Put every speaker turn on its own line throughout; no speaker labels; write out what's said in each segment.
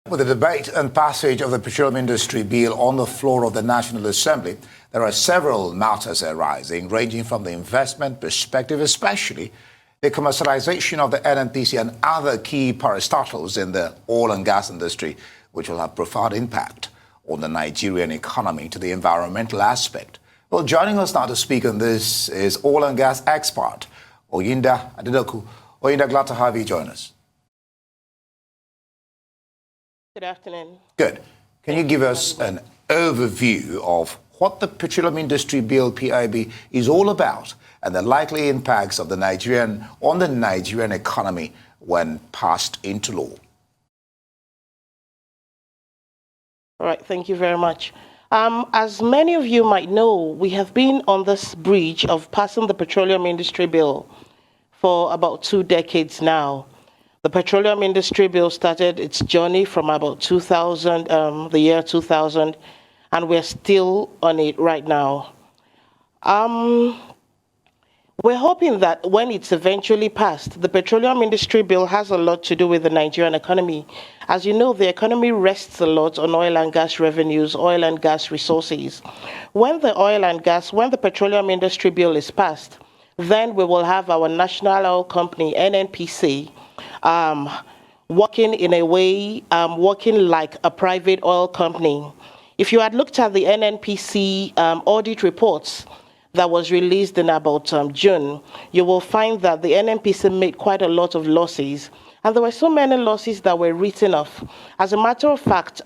With the debate and passage of the Petroleum Industry Bill on the floor of the National Assembly, there are several matters arising, ranging from the investment perspective, especially the commercialization of the NNPC and other key parastatals in the oil and gas industry, which will have profound impact on the Nigerian economy, to the environmental aspect. Well, joining us now to speak on this is oil and gas expert OYINDA ADEDOKUN. OYINDA, glad to have you join us.
Good afternoon. Good.
Can you give us an overview of what the Petroleum Industry Bill, PIB, is all about and the likely impacts of the Nigerian economy when passed into law?
All right, thank you very much. As many of you might know, we have been on this bridge of passing the Petroleum Industry Bill for about 2 decades now. The Petroleum Industry Bill started its journey from about 2000, the year 2000, and we're still on it right now. We're hoping that when it's eventually passed, the Petroleum Industry Bill has a lot to do with the Nigerian economy. As you know, the economy rests a lot on oil and gas revenues, oil and gas resources. When the Petroleum Industry Bill is passed, then we will have our national oil company, NNPC, working in a way, working like a private oil company. If you had looked at the NNPC audit reports that was released in about June, you will find that the NNPC made quite a lot of losses. And there were so many losses that were written off. As a matter of fact,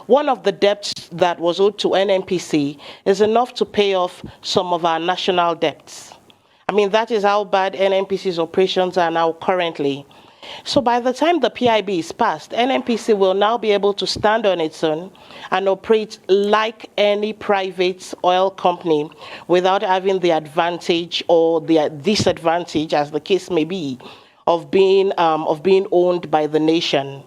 one of the debts that was owed to NNPC is enough to pay off some of our national debts. I mean, that is how bad NNPC's operations are now currently. So by the time the PIB is passed, NNPC will now be able to stand on its own and operate like any private oil company without having the advantage or the disadvantage, as the case may be, of being owned by the nation.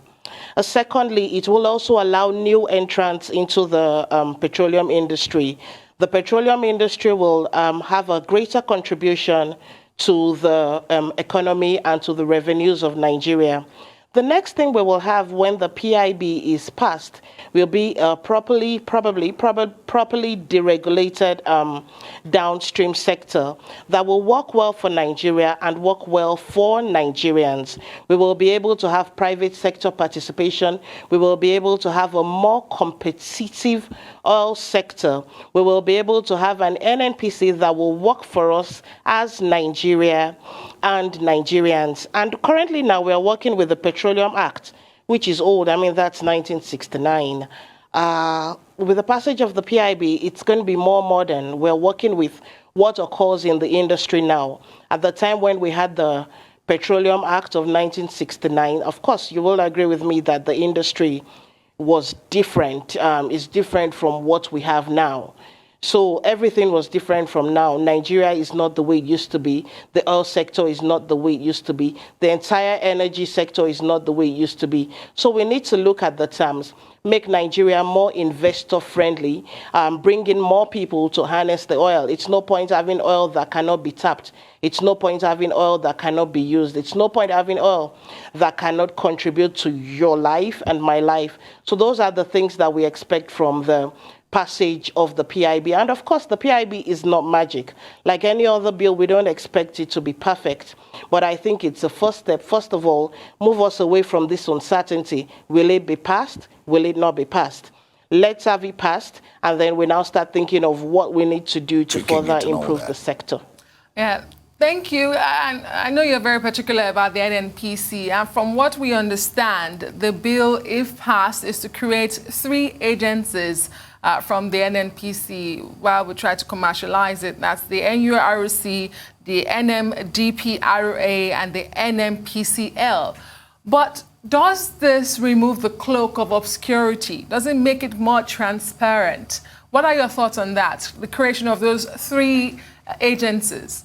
Secondly, it will also allow new entrants into the petroleum industry. The petroleum industry will have a greater contribution to the economy and to the revenues of Nigeria. The next thing we will have when the PIB is passed will be a properly deregulated downstream sector that will work well for Nigeria and work well for Nigerians. We will be able to have private sector participation. We will be able to have a more competitive oil sector. We will be able to have an NNPC that will work for us as Nigeria and Nigerians. And currently now we are working with the Petroleum Act, which is old. I mean, that's 1969. With the passage of the PIB, it's going to be more modern. We're working with what occurs in the industry now. At the time when we had the Petroleum Act of 1969, of course, you will agree with me that the industry was different, is different from what we have now. So everything was different from now. Nigeria is not the way it used to be. The oil sector is not the way it used to be. The entire energy sector is not the way it used to be. So we need to look at the terms, make Nigeria more investor-friendly, bring in more people to harness the oil. It's no point having oil that cannot be tapped. It's no point having oil that cannot be used. It's no point having oil that cannot contribute to your life and my life. So those are the things that we expect from the passage of the PIB. And of course, the PIB is not magic. Like any other bill, we don't expect it to be perfect. But I think it's a first step. First of all, move us away from this uncertainty. Will it be passed? Will it not be passed? Let's have it passed, and then we now start thinking of what we need to do to further improve the sector.
Yeah. Thank you. And I know you're very particular about the NNPC. And from what we understand, the bill, if passed, is to create 3 agencies from the NNPC while we try to commercialize it. That's the NURC, the NMDPRA, and the NMPCL. But does this remove the cloak of obscurity? Does it make it more transparent? What are your thoughts on that, the creation of those 3 agencies?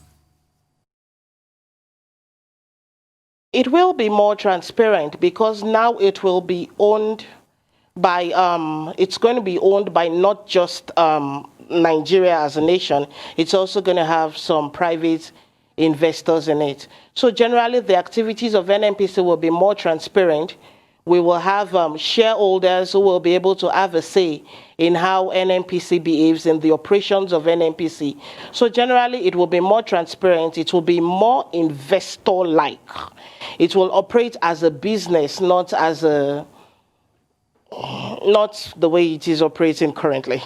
It will be more transparent because now it will be owned by, it's going to be owned by not just Nigeria as a nation. It's also going to have some private investors in it. So generally, the activities of NNPC will be more transparent, We will have shareholders who will be able to have a say in how NNPC behaves in the operations of NNPC. So generally, it will be more transparent. It will be more investor-like. It will operate as a business, not the way it is operating currently.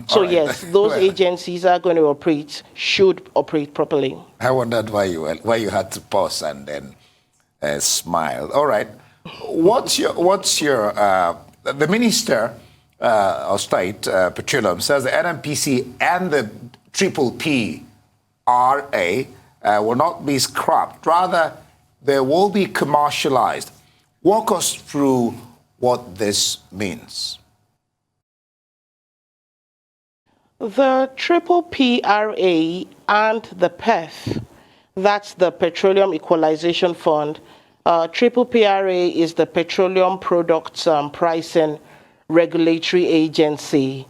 So
right.
yes, those agencies are going to should operate properly.
I wondered why you had to pause and then smile. All right. What's your the Minister of State, Petroleum, says the NNPC and the PPPRA will not be scrapped. Rather, they will be commercialized. Walk us through what this means.
The PPPRA and the PEF, that's the Petroleum Equalization Fund. PPPRA is the Petroleum Products Pricing Regulatory Agency,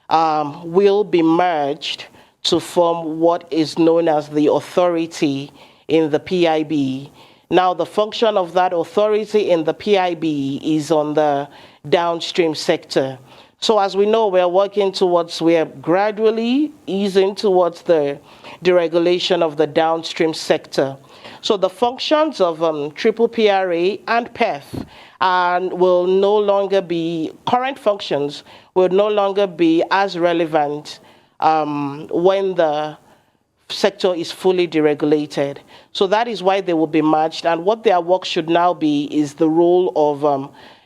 will be merged to form what is known as the authority in the PIB. Now, the function of that authority in the PIB is on the downstream sector. So as we know, we're gradually easing towards the deregulation of the downstream sector. So the functions of PPPRA and PEF will no longer be, current functions will no longer be as relevant when the sector is fully deregulated. So that is why they will be merged, and what their work should now be is the role of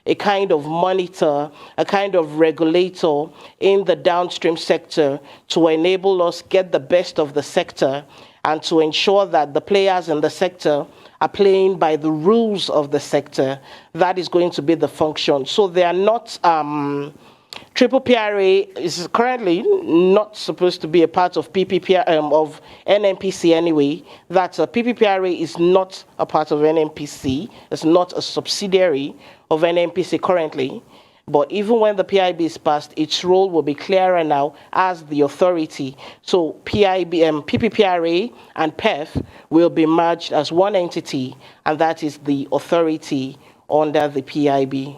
a kind of monitor, a kind of regulator in the downstream sector to enable us get the best of the sector and to ensure that the players in the sector are playing by the rules of the sector. That is going to be the function. So they are not, PPPRA is currently not supposed to be a part of of NNPC anyway. That PPPRA is not a part of NNPC. It's not a subsidiary of NNPC currently. But even when the PIB is passed, its role will be clearer now as the authority. So PPPRA and PEF will be merged as one entity, and that is the authority under the PIB.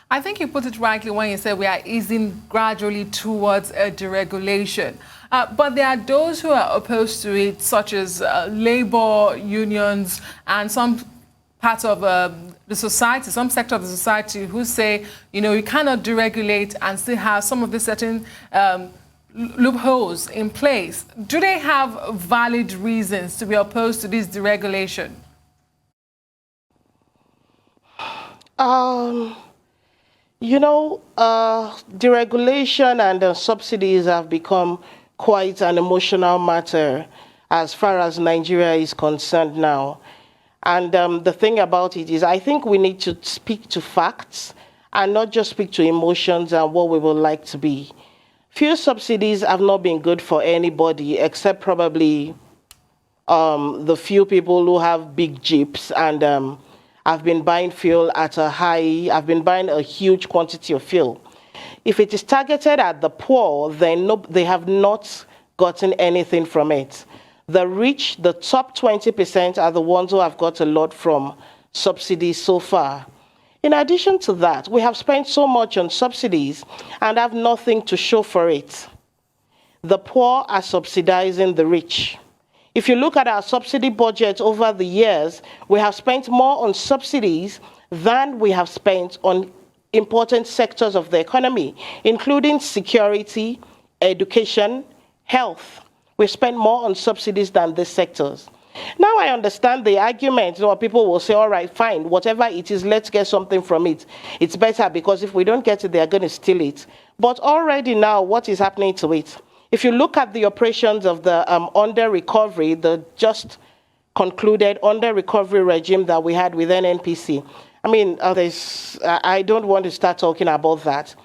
I think you put it rightly when you said we are easing gradually towards a deregulation. But there are those who are opposed to it, such as labor unions and some part of the society, some sector of the society who say, you cannot deregulate and still have some of the certain loopholes in place. Do they have valid reasons to be opposed to this deregulation?
Deregulation and subsidies have become quite an emotional matter as far as Nigeria is concerned now. And the thing about it is I think we need to speak to facts and not just speak to emotions and what we would like to be. Fuel subsidies have not been good for anybody except probably the few people who have big jeeps and have been buying fuel at have been buying a huge quantity of fuel. If it is targeted at the poor, then they have not gotten anything from it. The rich, the top 20%, are the ones who have got a lot from subsidies so far. In addition to that, we have spent so much on subsidies and have nothing to show for it. The poor are subsidizing the rich. If you look at our subsidy budget over the years, we have spent more on subsidies than we have spent on important sectors of the economy, including security, education, health. We've spent more on subsidies than these sectors. Now I understand the argument. People will say, all right, fine, whatever it is, let's get something from it. It's better because if we don't get it, they're going to steal it. But already now, what is happening to it? If you look at the operations of the under-recovery, the just concluded under-recovery regime that we had with NNPC, I don't want to start talking about that,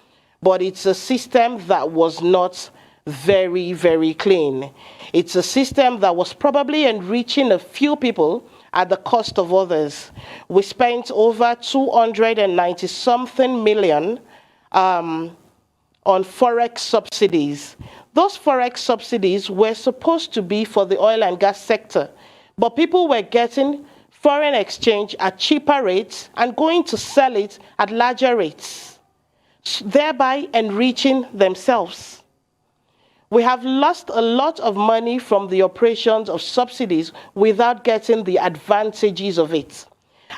but it's a system that was not very, very clean. It's a system that was probably enriching a few people at the cost of others. We spent over 290-something million on forex subsidies. Those forex subsidies were supposed to be for the oil and gas sector, but people were getting foreign exchange at cheaper rates and going to sell it at larger rates, thereby enriching themselves. We have lost a lot of money from the operations of subsidies without getting the advantages of it.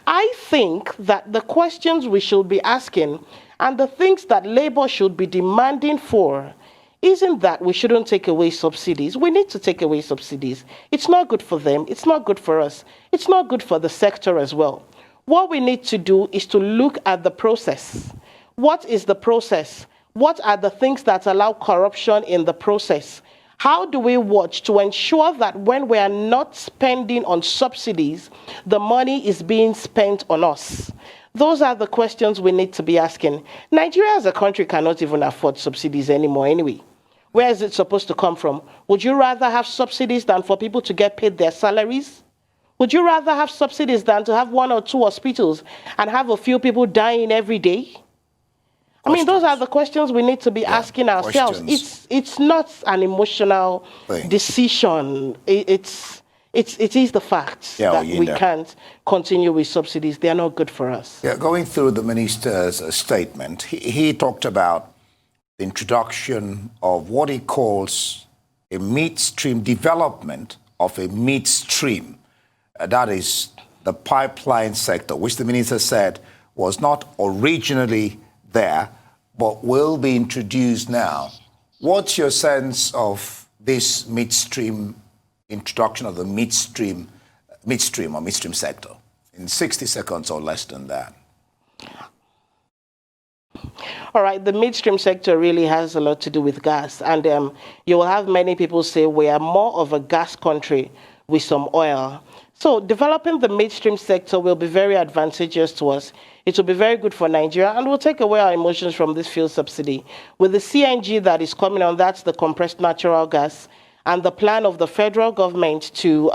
I think that the questions we should be asking and the things that Labour should be demanding for isn't that we shouldn't take away subsidies. We need to take away subsidies. It's not good for them. It's not good for us. It's not good for the sector as well. What we need to do is to look at the process. What is the process? What are the things that allow corruption in the process? How do we watch to ensure that when we are not spending on subsidies, the money is being spent on us? Those are the questions we need to be asking. Nigeria as a country cannot even afford subsidies anymore anyway. Where is it supposed to come from? Would you rather have subsidies than for people to get paid their salaries? Would you rather have subsidies than to have 1 or 2 hospitals and have a few people dying every day? I mean, those are the questions we need to be asking ourselves. It's not an emotional decision. It is the fact that we can't continue with subsidies. They are not good for us.
Yeah, going through the minister's statement, he talked about the introduction of what he calls a midstream development of a midstream. That is the pipeline sector, which the minister said was not originally there, but will be introduced now. What's your sense of this midstream, introduction of the midstream sector in 60 seconds or less than that?
All right, the midstream sector really has a lot to do with gas. And you will have many people say we are more of a gas country with some oil. So developing the midstream sector will be very advantageous to us. It will be very good for Nigeria and will take away our emotions from this fuel subsidy. With the CNG that is coming on, that's the compressed natural gas, and the plan of the federal government to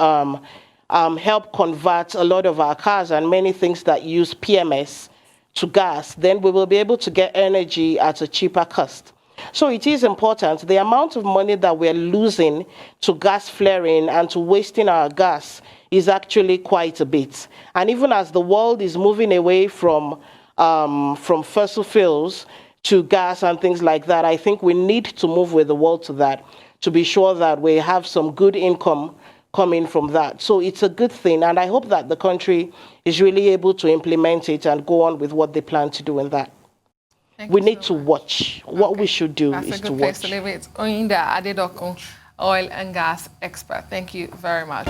help convert a lot of our cars and many things that use PMS to gas, then we will be able to get energy at a cheaper cost. So it is important. The amount of money that we're losing to gas flaring and to wasting our gas is actually quite a bit. And even as the world is moving away from fossil fuels to gas and things like that, I think we need to move with the world to that, to be sure that we have some good income coming from that. So it's a good thing, and I hope that the country is really able to implement it and go on with what they plan to do in that. We need to watch. What we should do is to watch. That's a good place to
leave it. OYINDA ADEDOKUN, oil and gas expert. Thank you very much.